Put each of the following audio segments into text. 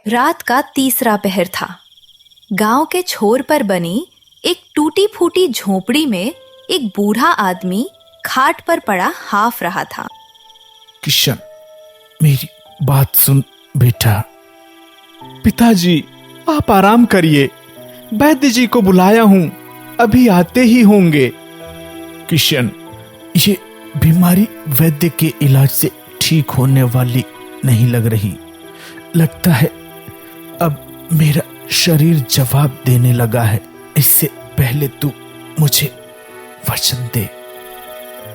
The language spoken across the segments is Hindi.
रात का तीसरा पहर था। गांव के छोर पर बनी एक टूटी फूटी झोपड़ी में एक बूढ़ा आदमी खाट पर पड़ा हाफ रहा था। किशन, मेरी बात सुन बेटा। पिताजी, आप आराम करिए। वैद्य जी को बुलाया हूं, अभी आते ही होंगे। किशन, ये बीमारी वैद्य के इलाज से ठीक होने वाली नहीं लग रही। लगता है अब मेरा शरीर जवाब देने लगा है। इससे पहले तू मुझे वचन दे।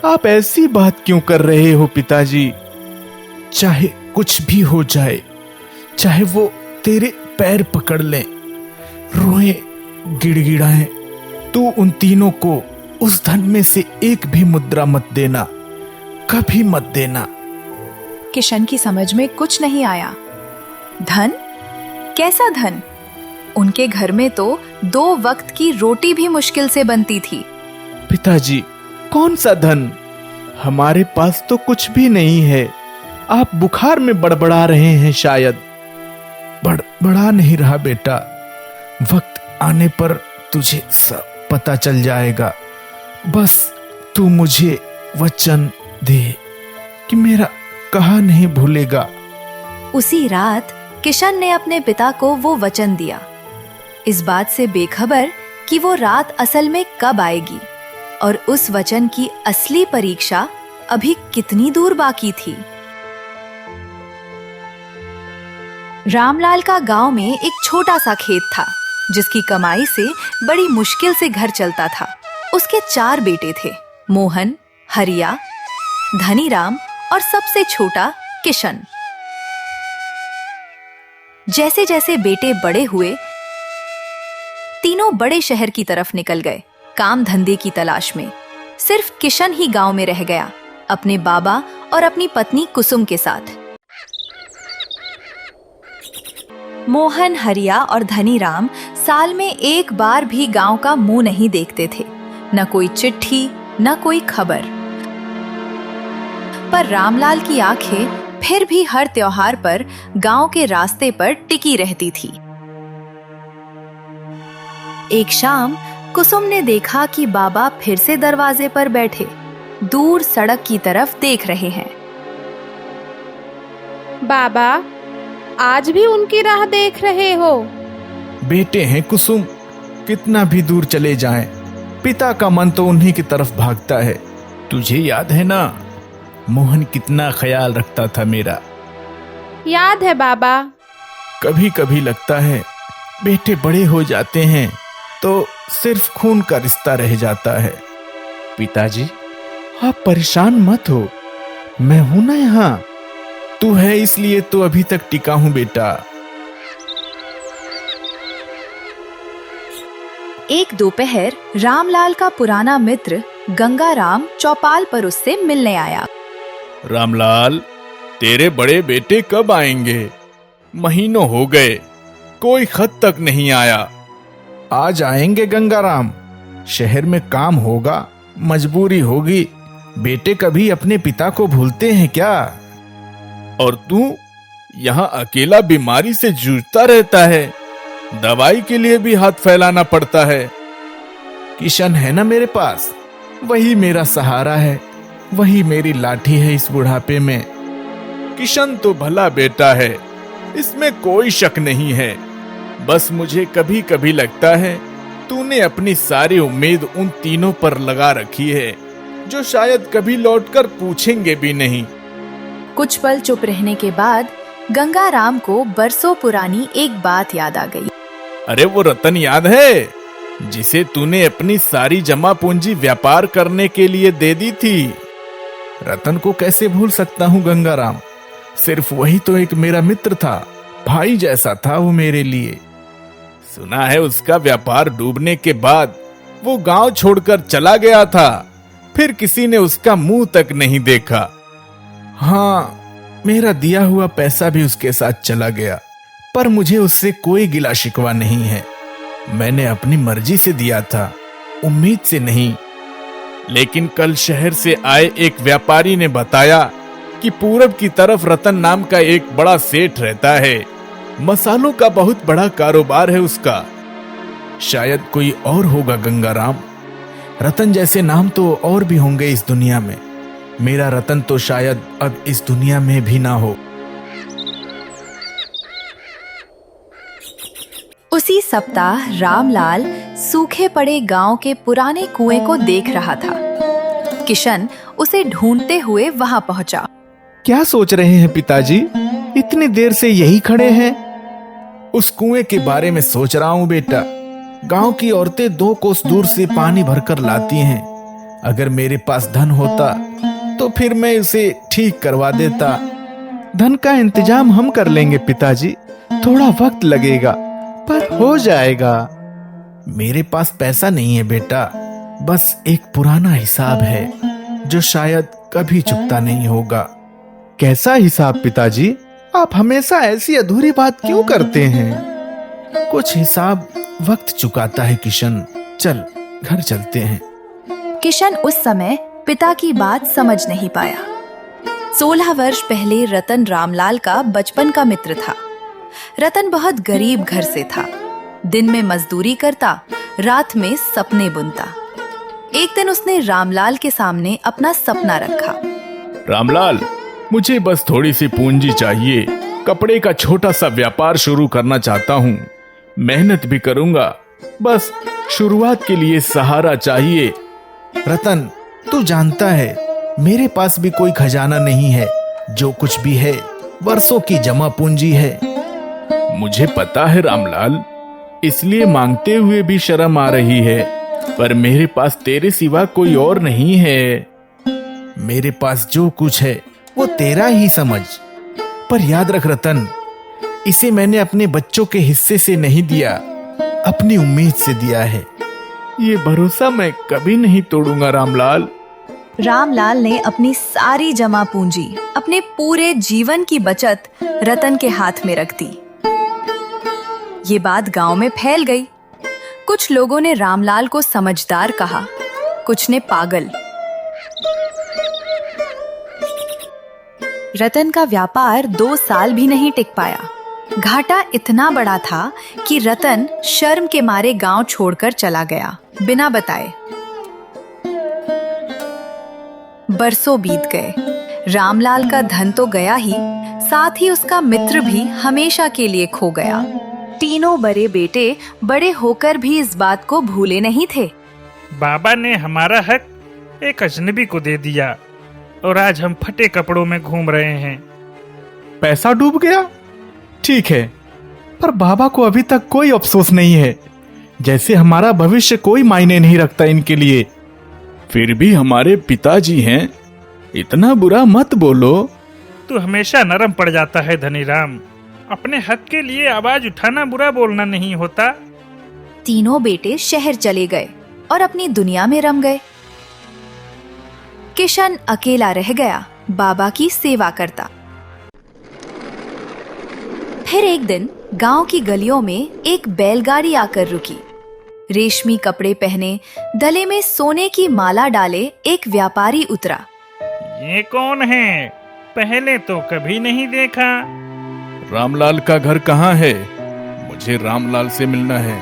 आप ऐसी बात क्यों कर रहे हो पिताजी? चाहे कुछ भी हो जाए, चाहे वो तेरे पैर पकड़ लें, रोए गिड़गिड़ाएं, तू उन तीनों को उस धन में से एक भी मुद्रा मत देना, कभी मत देना। किशन की समझ में कुछ नहीं आया। धन? कैसा धन? उनके घर में तो 2 वक्त की रोटी भी मुश्किल से बनती थी। पिताजी, कौन सा धन? हमारे पास तो कुछ भी नहीं है। आप बुखार में बड़बड़ा रहे हैं शायद। बड़बड़ा नहीं रहा बेटा, वक्त आने पर तुझे सब पता चल जाएगा। बस तू मुझे वचन दे कि मेरा कहा नहीं भूलेगा। उसी रात किशन ने अपने पिता को वो वचन दिया, इस बात से बेखबर कि वो रात असल में कब आएगी और उस वचन की असली परीक्षा अभी कितनी दूर बाकी थी। रामलाल का गांव में एक छोटा सा खेत था, जिसकी कमाई से बड़ी मुश्किल से घर चलता था। उसके 4 बेटे थे, मोहन, हरिया, धनीराम और सबसे छोटा किशन। जैसे जैसे बेटे बड़े हुए, तीनों बड़े शहर की तरफ निकल गए काम धंधे की तलाश में। सिर्फ किशन ही गांव में रह गया, अपने बाबा और अपनी पत्नी कुसुम के साथ। मोहन, हरिया और धनीराम साल में एक बार भी गांव का मुंह नहीं देखते थे। न कोई चिट्ठी, न कोई खबर। पर रामलाल की आंखें फिर भी हर त्योहार पर गांव के रास्ते पर टिकी रहती थी। एक शाम कुसुम ने देखा कि बाबा फिर से दरवाजे पर बैठे दूर सड़क की तरफ देख रहे हैं। बाबा, आज भी उनकी राह देख रहे हो? बेटे हैं कुसुम, कितना भी दूर चले जाएं, पिता का मन तो उन्हीं की तरफ भागता है। तुझे याद है ना, मोहन कितना ख्याल रखता था मेरा। याद है बाबा। कभी कभी लगता है बेटे बड़े हो जाते हैं तो सिर्फ खून का रिश्ता रह जाता है। पिताजी, आप परेशान मत हो, मैं हूं ना यहाँ। तू है इसलिए तो अभी तक टिका हूं बेटा। एक दोपहर रामलाल का पुराना मित्र गंगाराम चौपाल पर उससे मिलने आया। रामलाल, तेरे बड़े बेटे कब आएंगे? महीनों हो गए, कोई खत तक नहीं आया। आज आएंगे गंगाराम, शहर में काम होगा, मजबूरी होगी। बेटे कभी अपने पिता को भूलते हैं क्या? और तू यहाँ अकेला बीमारी से जूझता रहता है, दवाई के लिए भी हाथ फैलाना पड़ता है। किशन है ना मेरे पास, वही मेरा सहारा है, वही मेरी लाठी है इस बुढ़ापे में। किशन तो भला बेटा है, इसमें कोई शक नहीं है। बस मुझे कभी कभी लगता है तूने अपनी सारी उम्मीद उन तीनों पर लगा रखी है, जो शायद कभी लौटकर पूछेंगे भी नहीं। कुछ पल चुप रहने के बाद गंगाराम को बरसों पुरानी एक बात याद आ गई। अरे वो रतन याद है, जिसे तूने अपनी सारी जमा पूंजी व्यापार करने के लिए दे दी थी? रतन को कैसे भूल सकता हूँ गंगाराम, सिर्फ वही तो एक मेरा मित्र था, भाई जैसा था वो मेरे लिए। सुना है उसका व्यापार डूबने के बाद वो गांव छोड़कर चला गया था, फिर किसी ने उसका मुंह तक नहीं देखा। हाँ, मेरा दिया हुआ पैसा भी उसके साथ चला गया, पर मुझे उससे कोई गिला शिकवा नहीं है। मैंने अपनी मर्जी से दिया था, उम्मीद से नहीं। लेकिन कल शहर से आए एक व्यापारी ने बताया कि पूरब की तरफ रतन नाम का एक बड़ा सेठ रहता है। मसालों का बहुत बड़ा कारोबार है उसका। शायद कोई और होगा गंगाराम। रतन जैसे नाम तो और भी होंगे इस दुनिया में। मेरा रतन तो शायद अब इस दुनिया में भी ना हो। उसी सप्ताह रामलाल सूखे पड़े गांव के पुराने कुएं को देख रहा था। किशन उसे ढूंढते हुए वहां पहुंचा। क्या सोच रहे हैं पिताजी? इतनी देर से यही खड़े हैं। उस कुएं के बारे में सोच रहा हूं बेटा। गांव की औरतें 2 कोस दूर से पानी भरकर लाती हैं। अगर मेरे पास धन होता तो फिर मैं उसे ठीक करवा देता। धन का इंतजाम हम कर लेंगे पिताजी, थोड़ा वक्त लगेगा पर हो जाएगा। मेरे पास पैसा नहीं है बेटा, बस एक पुराना हिसाब है जो शायद कभी चुकता नहीं होगा। कैसा हिसाब पिताजी? आप हमेशा ऐसी अधूरी बात क्यों करते हैं? कुछ हिसाब वक्त चुकाता है किशन। चल घर चलते हैं। किशन उस समय पिता की बात समझ नहीं पाया। 16 वर्ष पहले रतन रामलाल का बचपन का मित्र था। रतन बहुत गरीब घर से था। दिन में मजदूरी करता, रात में सपने बुनता। एक दिन उसने रामलाल के सामने अपना सपना रखा। रामलाल, मुझे बस थोड़ी सी पूंजी चाहिए। कपड़े का छोटा सा व्यापार शुरू करना चाहता हूँ। मेहनत भी करूंगा, बस शुरुआत के लिए सहारा चाहिए। रतन, तू जानता है मेरे पास भी कोई खजाना नहीं है। जो कुछ भी है वर्षों की जमा पूंजी है। मुझे पता है रामलाल, इसलिए मांगते हुए भी शर्म आ रही है, पर मेरे पास तेरे सिवा कोई और नहीं है। मेरे पास जो कुछ है वो तेरा ही समझ। पर याद रख रतन, इसे मैंने अपने बच्चों के हिस्से से नहीं दिया, अपनी उम्मीद से दिया है। ये भरोसा मैं कभी नहीं तोड़ूंगा रामलाल। रामलाल ने अपनी सारी जमा पूंजी, अपने पूरे जीवन की बचत रतन के हाथ में रख दी। ये बात गांव में फैल गई। कुछ लोगों ने रामलाल को समझदार कहा, कुछ ने पागल। रतन का व्यापार 2 साल भी नहीं टिक पाया। घाटा इतना बड़ा था कि रतन शर्म के मारे गांव छोड़कर चला गया, बिना बताए। बरसों बीत गए। रामलाल का धन तो गया ही, साथ ही उसका मित्र भी हमेशा के लिए खो गया। तीनों बड़े बेटे बड़े होकर भी इस बात को भूले नहीं थे। बाबा ने हमारा हक एक अजनबी को दे दिया और आज हम फटे कपड़ों में घूम रहे हैं। पैसा डूब गया, ठीक है, पर बाबा को अभी तक कोई अफसोस नहीं है, जैसे हमारा भविष्य कोई मायने नहीं रखता इनके लिए। फिर भी हमारे पिताजी हैं, इतना बुरा मत बोलो। तू हमेशा नरम पड़ जाता है धनीराम। अपने हक के लिए आवाज उठाना बुरा बोलना नहीं होता। तीनों बेटे शहर चले गए और अपनी दुनिया में रम गए। किशन अकेला रह गया, बाबा की सेवा करता। फिर एक दिन गांव की गलियों में एक बैलगाड़ी आकर रुकी। रेशमी कपड़े पहने, गले में सोने की माला डाले एक व्यापारी उतरा। ये कौन है? पहले तो कभी नहीं देखा। रामलाल का घर कहाँ है? मुझे रामलाल से मिलना है।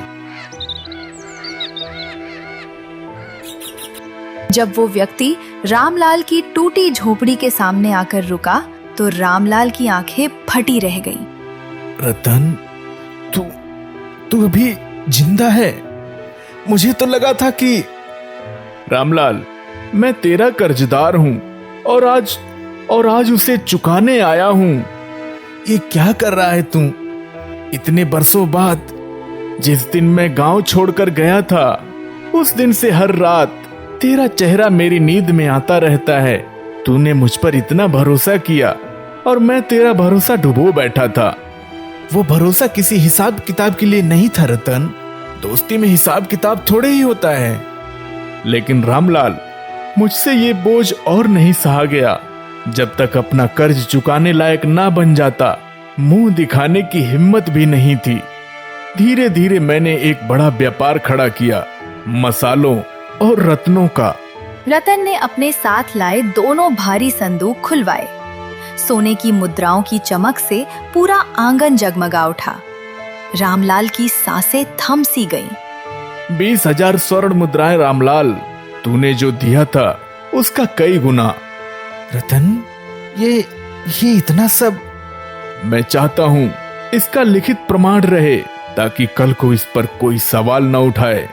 जब वो व्यक्ति रामलाल की टूटी झोपड़ी के सामने आकर रुका तो रामलाल की आंखें फटी रह गईं। रतन, तू अभी जिंदा है? मुझे तो लगा था कि... रामलाल, मैं तेरा कर्जदार हूं और आज उसे चुकाने आया हूं। ये क्या कर रहा है तू? इतने बरसों बाद जिस दिन मैं गांव छोड़कर गया था, उस दिन से हर रात तेरा चेहरा मेरी नींद में आता रहता है। तूने मुझ पर इतना भरोसा किया और मैं तेरा भरोसा डुबो बैठा था। वो भरोसा किसी हिसाब किताब के लिए नहीं था रतन। दोस्ती में हिसाब किताब थोड़े ही होता है। लेकिन रामलाल, मुझसे ये बोझ और नहीं सहा गया। जब तक अपना कर्ज चुकाने लायक ना बन जाता, मुंह दिखाने की हिम्मत भी नहीं थी। धीरे धीरे मैंने एक बड़ा व्यापार खड़ा किया, मसालों और रत्नों का। रतन ने अपने साथ लाए दोनों भारी संदूक खुलवाए। सोने की मुद्राओं की चमक से पूरा आंगन जगमगा उठा। रामलाल की सांसें थम सी गईं। 20,000 स्वर्ण मुद्राएं रामलाल, तूने जो दिया था उसका कई गुना। रतन, ये इतना सब? मैं चाहता हूं इसका लिखित प्रमाण रहे, ताकि कल को इस पर कोई सवाल न उठाए।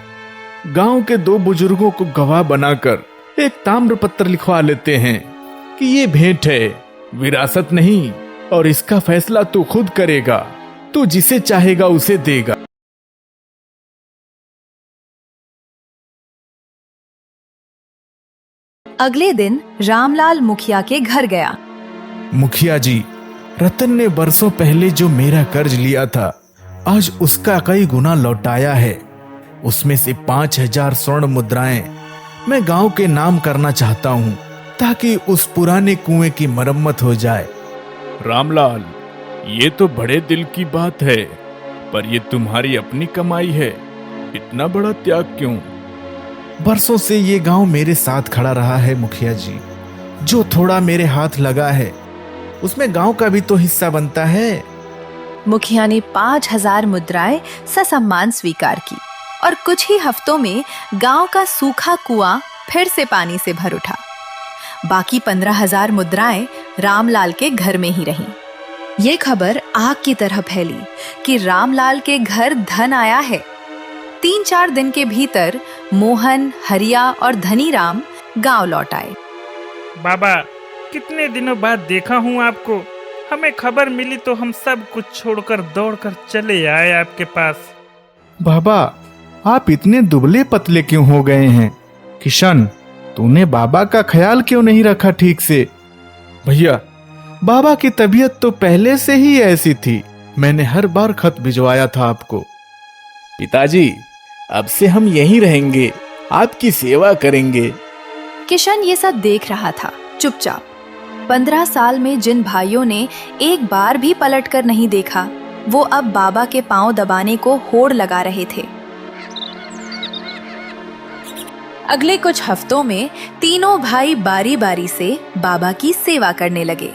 गांव के 2 बुजुर्गों को गवाह बनाकर एक ताम्रपत्र लिखवा लेते हैं कि ये भेंट है, विरासत नहीं, और इसका फैसला तू खुद करेगा। तू जिसे चाहेगा उसे देगा। अगले दिन रामलाल मुखिया के घर गया। मुखिया जी, रतन ने बरसों पहले जो मेरा कर्ज लिया था, आज उसका कई गुना लौटाया है। उसमें से 5,000 स्वर्ण मुद्राएं मैं गांव के नाम करना चाहता हूं, ताकि उस पुराने कुएं की मरम्मत हो जाए। रामलाल, ये तो बड़े दिल की बात है, पर ये तुम्हारी अपनी कमाई है, इतना बड़ा त्याग क्यों? बरसों से ये गांव मेरे साथ खड़ा रहा है मुखिया जी। जो थोड़ा मेरे हाथ लगा है उसमें गांव का भी तो हिस्सा बनता है। मुखिया ने 5,000 मुद्राएं ससम्मान स्वीकार की और कुछ ही हफ्तों में गांव का सूखा कुआं फिर से पानी से भर उठा। बाकी 15,000 मुद्राएं रामलाल के घर में ही रहीं। ये खबर आग की तरह फैली कि रामलाल के घर धन आया है। 3-4 दिन के भीतर मोहन, हरिया और धनीराम गांव लौट आए। बाबा, कितने दिनों बाद देखा हूँ आपको। हमें खबर मिली तो हम सब कुछ छोड़कर दौड़कर चले आए आपके पास। बाबा, आप इतने दुबले पतले क्यों हो गए हैं? किशन, तूने बाबा का ख्याल क्यों नहीं रखा ठीक से? भैया, बाबा की तबीयत तो पहले से ही ऐसी थी। मैंने हर बार खत भिजवाया था आपको। पिताजी, अब से हम यहीं रहेंगे, आपकी सेवा करेंगे। किशन ये सब देख रहा था चुपचाप। 15 साल में जिन भाइयों ने एक बार भी पलटकर नहीं देखा, वो अब बाबा के पांव दबाने को होड़ लगा रहे थे। अगले कुछ हफ्तों में तीनों भाई बारी बारी से बाबा की सेवा करने लगे।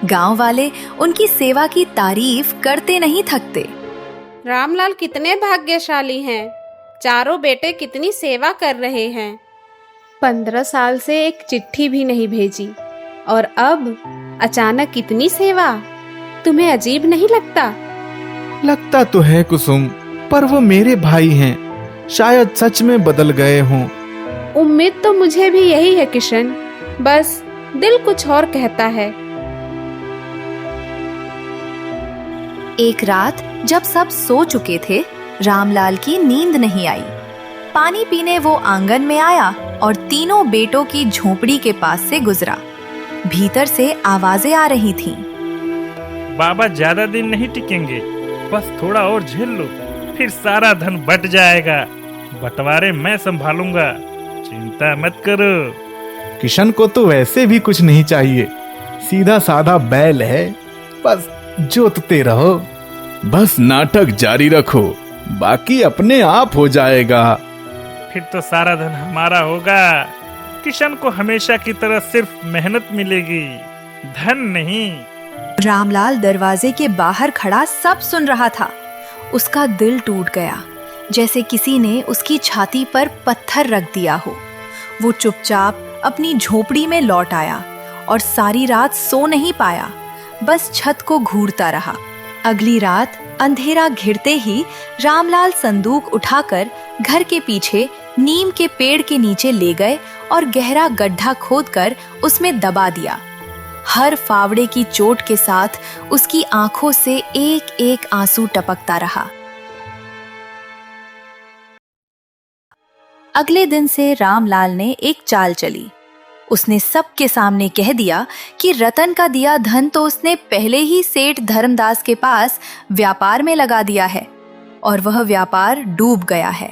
गांव वाले उनकी सेवा की तारीफ करते नहीं थकते। रामलाल कितने भाग्यशाली हैं। चारों बेटे कितनी सेवा कर रहे हैं। 15 साल से एक चिट्ठी भी नहीं भेजी और अब अचानक इतनी सेवा। तुम्हें अजीब नहीं लगता? लगता तो है कुसुम, पर वो मेरे भाई हैं, शायद सच में बदल गए हों। उम्मीद तो मुझे भी यही है किशन, बस दिल कुछ और कहता है। एक रात जब सब सो चुके थे, रामलाल की नींद नहीं आई। पानी पीने वो आंगन में आया और तीनों बेटों की झोपड़ी के पास से गुजरा। भीतर से आवाजें आ रही थीं। बाबा ज्यादा दिन नहीं टिकेंगे, बस थोड़ा और झेल लो, फिर सारा धन बट जाएगा। बंटवारे मैं संभालूंगा, चिंता मत करो। किशन को तो वैसे भी कुछ नहीं चाहिए, सीधा साधा बैल है, बस जोतते रहो। बस नाटक जारी रखो, बाकी अपने आप हो जाएगा। फिर तो सारा धन हमारा होगा। किशन को हमेशा की तरह सिर्फ मेहनत मिलेगी, धन नहीं। रामलाल दरवाजे के बाहर खड़ा सब सुन रहा था। उसका दिल टूट गया, जैसे किसी ने उसकी छाती पर पत्थर रख दिया हो। वो चुपचाप अपनी झोपड़ी में लौट आया और सारी रात सो नहीं पाया, बस छत को घूरता रहा। अगली रात अंधेरा घिरते ही रामलाल संदूक उठाकर घर के पीछे नीम के पेड़ के नीचे ले गए और गहरा गड्ढा खोदकर उसमें दबा दिया। हर फावड़े की चोट के साथ उसकी आंखों से एक एक आंसू टपकता रहा। अगले दिन से रामलाल ने एक चाल चली। उसने सबके सामने कह दिया कि रतन का दिया धन तो उसने पहले ही सेठ धर्मदास के पास व्यापार में लगा दिया है और वह व्यापार डूब गया है।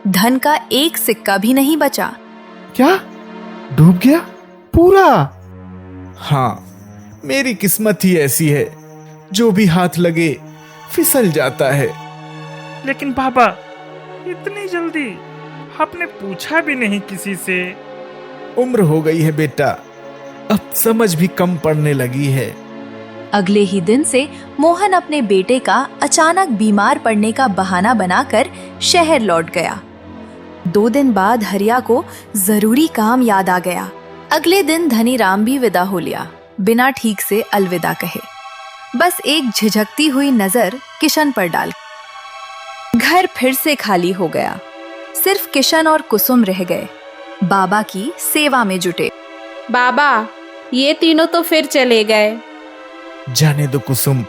धन का एक सिक्का भी नहीं बचा। क्या? डूब गया पूरा? हाँ, मेरी किस्मत ही ऐसी है, जो भी हाथ लगे फिसल जाता है। लेकिन बाबा, इतनी जल्दी? आपने पूछा भी नहीं किसी से। उम्र हो गई है बेटा, अब समझ भी कम पड़ने लगी है। अगले ही दिन से मोहन अपने बेटे का अचानक बीमार पड़ने का बहाना बनाकर शहर लौट गया। 2 दिन बाद हरिया को जरूरी काम याद आ गया। अगले दिन धनीराम भी विदा हो लिया, बिना ठीक से अलविदा कहे। बस एक झिझकती हुई नजर किशन पर डाल। घर फिर से खाली हो गया। सिर्फ किशन और कुसुम रह गए, बाबा की सेवा में जुटे। बाबा, ये तीनों तो फिर चले गए। जाने दो कुसुम,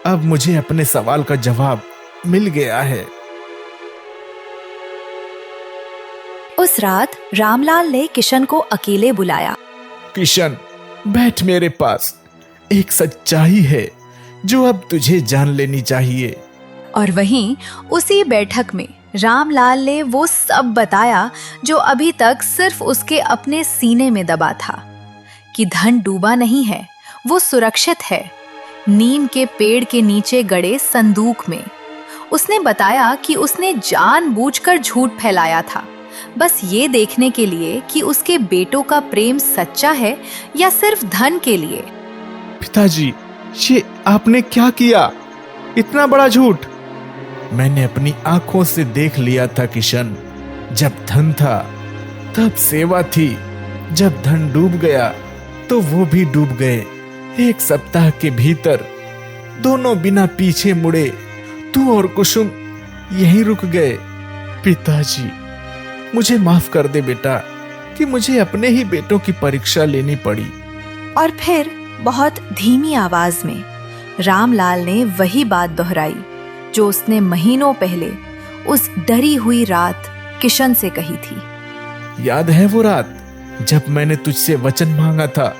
अब मुझे अपने सवाल का जवाब मिल गया है। उस रात रामलाल ने किशन को अकेले बुलाया। किशन, बैठ मेरे पास। एक सच्चाई है जो अब तुझे जान लेनी चाहिए। और वहीं उसी बैठक में रामलाल ने वो सब बताया जो अभी तक सिर्फ उसके अपने सीने में दबा था, कि धन डूबा नहीं है, वो सुरक्षित है, नीम के पेड़ के नीचे गड़े संदूक में। उसने बताया कि उसने जानबूझकर झूठ फैलाया था, बस ये देखने के लिए कि उसके बेटों का प्रेम सच्चा है या सिर्फ धन के लिए। पिताजी, ये आपने क्या किया? इतना बड़ा झूठ! मैंने अपनी आंखों से देख लिया था किशन। जब धन था तब सेवा थी, जब धन डूब गया तो वो भी डूब गए। 1 सप्ताह के भीतर दोनों बिना पीछे मुड़े तू और कुसुम यहीं रुक गए। पिताजी, मुझे माफ कर दे बेटा कि मुझे अपने ही बेटों की परीक्षा लेनी पड़ी। और फिर बहुत धीमी आवाज में रामलाल ने वही बात दोहराई जो उसने महीनों पहले उस डरी हुई रात किशन से कही थी। याद है वो रात जब मैंने तुझसे वचन मांगा था?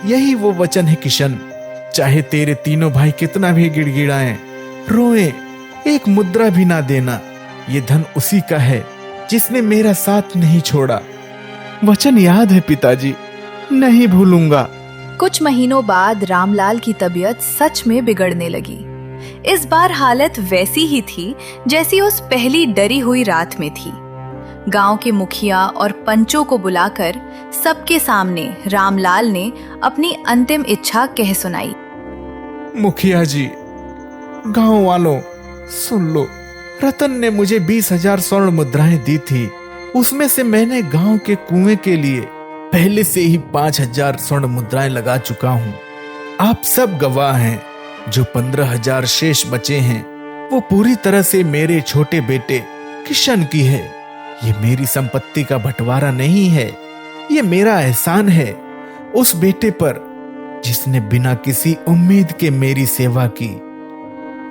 यही वो वचन है किशन। चाहे तेरे तीनों भाई कितना भी गिड़गिड़ाएं, रोएं, एक मुद्रा भी ना देना। ये धन उसी का है जिसने मेरा साथ नहीं छोड़ा। वचन याद है पिताजी, नहीं भूलूंगा। कुछ महीनों बाद रामलाल की तबीयत सच में बिगड़ने लगी। इस बार हालत वैसी ही थी जैसी उस पहली डरी हुई रात में थी। गांव के मुखिया और पंचों को बुलाकर सबके सामने रामलाल ने अपनी अंतिम इच्छा कह सुनाई। मुखिया जी, गांव वालों सुन लो। रतन ने मुझे 20,000 स्वर्ण मुद्राएं दी थी। उसमें से मैंने गांव के कुएं के लिए पहले से ही 5,000 स्वर्ण मुद्राएं लगा चुका हूं। आप सब गवाह हैं। जो 15,000 शेष बचे हैं वो पूरी तरह से मेरे छोटे बेटे किशन की है। ये मेरी संपत्ति का बंटवारा नहीं है, ये मेरा एहसान है उस बेटे पर जिसने बिना किसी उम्मीद के मेरी सेवा की।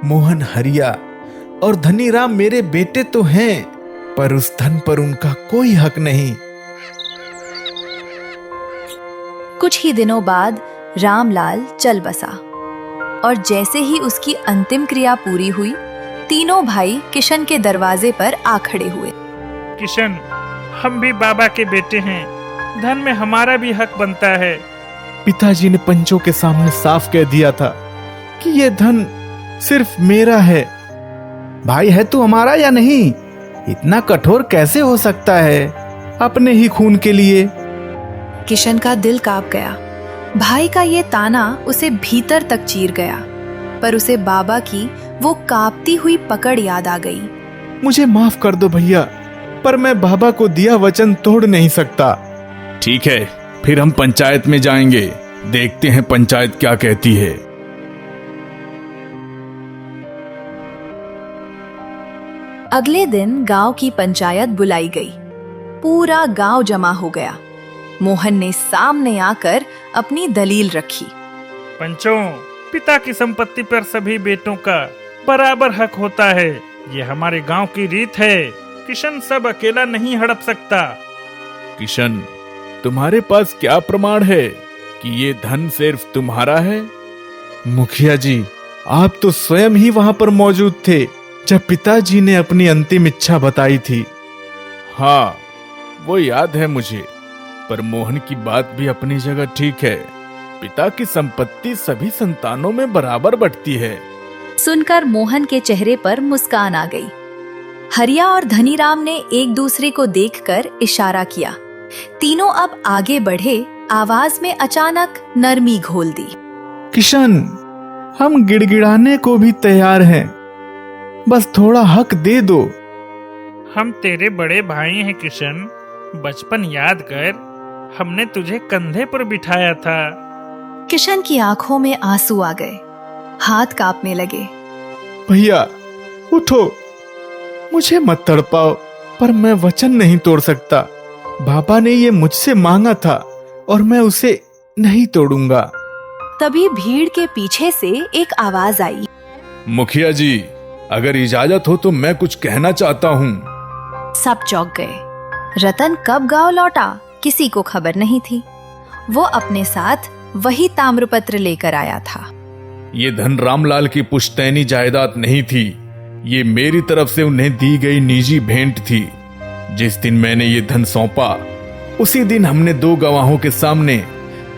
मोहन, हरिया और धनीराम मेरे बेटे तो हैं, पर उस धन पर उनका कोई हक नहीं। कुछ ही दिनों बाद रामलाल चल बसा और जैसे ही उसकी अंतिम क्रिया पूरी हुई, तीनों भाई किशन के दरवाजे पर आ खड़े हुए। किशन, हम भी बाबा के बेटे हैं, धन में हमारा भी हक बनता है। पिताजी ने पंचों के सामने साफ कह दिया था कि यह धन सिर्फ मेरा है। भाई है तू हमारा या नहीं? इतना कठोर कैसे हो सकता है अपने ही खून के लिए? किशन का दिल कांप गया। भाई का ये ताना उसे भीतर तक चीर गया, पर उसे बाबा की वो कांपती हुई पकड़ याद आ गई। मुझे माफ कर दो भैया, पर मैं बाबा को दिया वचन तोड़ नहीं सकता। ठीक है, फिर हम पंचायत में जाएंगे, देखते हैं पंचायत क्या कहती है। अगले दिन गांव की पंचायत बुलाई गई। पूरा गांव जमा हो गया। मोहन ने सामने आकर अपनी दलील रखी। पंचों, पिता की संपत्ति पर सभी बेटों का बराबर हक होता है। ये हमारे गांव की रीत है। किशन सब अकेला नहीं हड़प सकता। किशन, तुम्हारे पास क्या प्रमाण है कि ये धन सिर्फ तुम्हारा है? मुखिया जी, आप तो स्वयं ही वहां पर मौजूद थे जब पिताजी ने अपनी अंतिम इच्छा बताई थी। हाँ, वो याद है मुझे, पर मोहन की बात भी अपनी जगह ठीक है। पिता की संपत्ति सभी संतानों में बराबर बंटती है। सुनकर मोहन के चेहरे पर मुस्कान आ गई। हरिया और धनीराम ने एक दूसरे को देखकर इशारा किया। तीनों अब आगे बढ़े आवाज में अचानक नरमी घोल दी। किशन, हम गिड़गिड़ाने को भी तैयार हैं, बस थोड़ा हक दे दो। हम तेरे बड़े भाई हैं किशन। बचपन याद कर, हमने तुझे कंधे पर बिठाया था। किशन की आंखों में आंसू आ गए, हाथ कांपने लगे। भैया उठो, मुझे मत तड़पाओ, पर मैं वचन नहीं तोड़ सकता। बाबा ने ये मुझसे मांगा था और मैं उसे नहीं तोड़ूंगा। तभी भीड़ के पीछे से एक आवाज आई। मुखिया जी, अगर इजाजत हो तो मैं कुछ कहना चाहता हूँ। सब चौंक गए। रतन कब गांव लौटा किसी को खबर नहीं थी। वो अपने साथ वही ताम्रपत्र लेकर आया था। ये धन रामलाल की पुश्तैनी जायदाद नहीं थी, ये मेरी तरफ से उन्हें दी गई निजी भेंट थी। जिस दिन मैंने ये धन सौंपा, उसी दिन हमने 2 गवाहों के सामने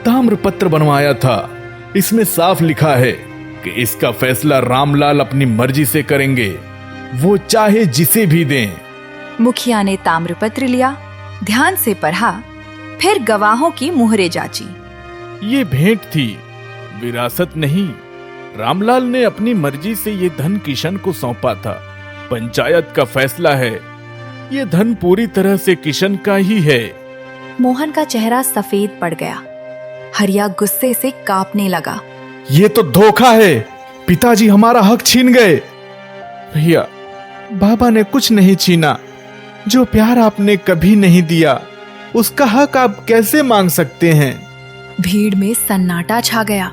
ताम्रपत्र बनवाया था। इसमें साफ लिखा है कि इसका फैसला रामलाल अपनी मर्जी से करेंगे, वो चाहे जिसे भी दें। मुखिया ने ताम्रपत्र लिया, ध्यान से पढ़ा, फिर गवाहों की मुहरें जांची। ये भेंट थी, विरासत नहीं। रामलाल ने अपनी मर्जी से ये धन किशन को सौंपा था। पंचायत का फैसला है, ये धन पूरी तरह से किशन का ही है। मोहन का चेहरा सफेद पड़ गया। हरिया गुस्से से कांपने लगा। ये तो धोखा है, पिताजी हमारा हक छीन गए। भैया, बाबा ने कुछ नहीं छीना। जो प्यार आपने कभी नहीं दिया, उसका हक आप कैसे मांग सकते हैं? भीड़ में सन्नाटा छा गया।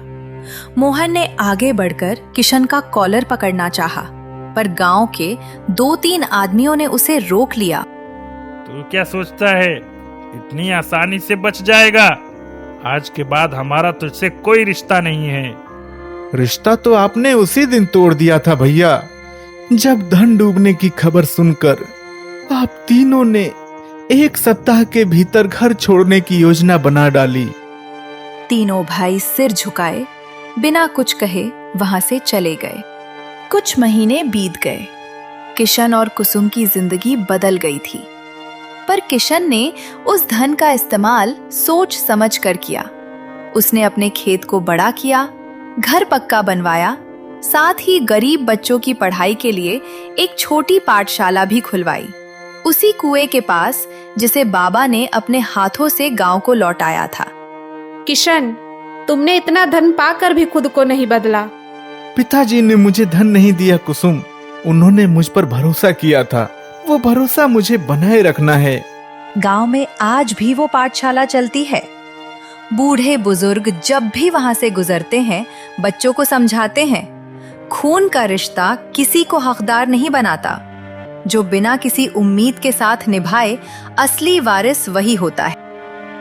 मोहन ने आगे बढ़कर किशन का कॉलर पकड़ना चाहा, पर गांव के 2-3 आदमियों ने उसे रोक लिया। तू क्या सोचता है इतनी आसानी से बच जाएगा? आज के बाद हमारा तुझसे कोई रिश्ता नहीं है। रिश्ता तो आपने उसी दिन तोड़ दिया था भैया, जब धन डूबने की खबर सुनकर आप तीनों ने 1 सप्ताह के भीतर घर छोड़ने की योजना बना डाली। तीनों भाई सिर झुकाए बिना कुछ कहे वहां से चले गए। कुछ महीने बीत गए। किशन और कुसुम की जिंदगी बदल गई थी, पर किशन ने उस धन का इस्तेमाल सोच समझ कर किया। उसने अपने खेत को बड़ा किया, घर पक्का बनवाया, साथ ही गरीब बच्चों की पढ़ाई के लिए एक छोटी पाठशाला भी खुलवाई, उसी कुएं के पास जिसे बाबा ने अपने हाथों से गांव को लौटाया था। किशन, तुमने इतना धन पाकर भी खुद को नहीं बदला। पिताजी ने मुझे धन नहीं दिया कुसुम, उन्होंने मुझ पर भरोसा किया था। वो भरोसा मुझे बनाए रखना है। गांव में आज भी वो पाठशाला चलती है। बूढ़े बुजुर्ग जब भी वहां से गुजरते हैं, बच्चों को समझाते हैं, खून का रिश्ता किसी को हकदार नहीं बनाता। जो बिना किसी उम्मीद के साथ निभाए, असली वारिस वही होता है।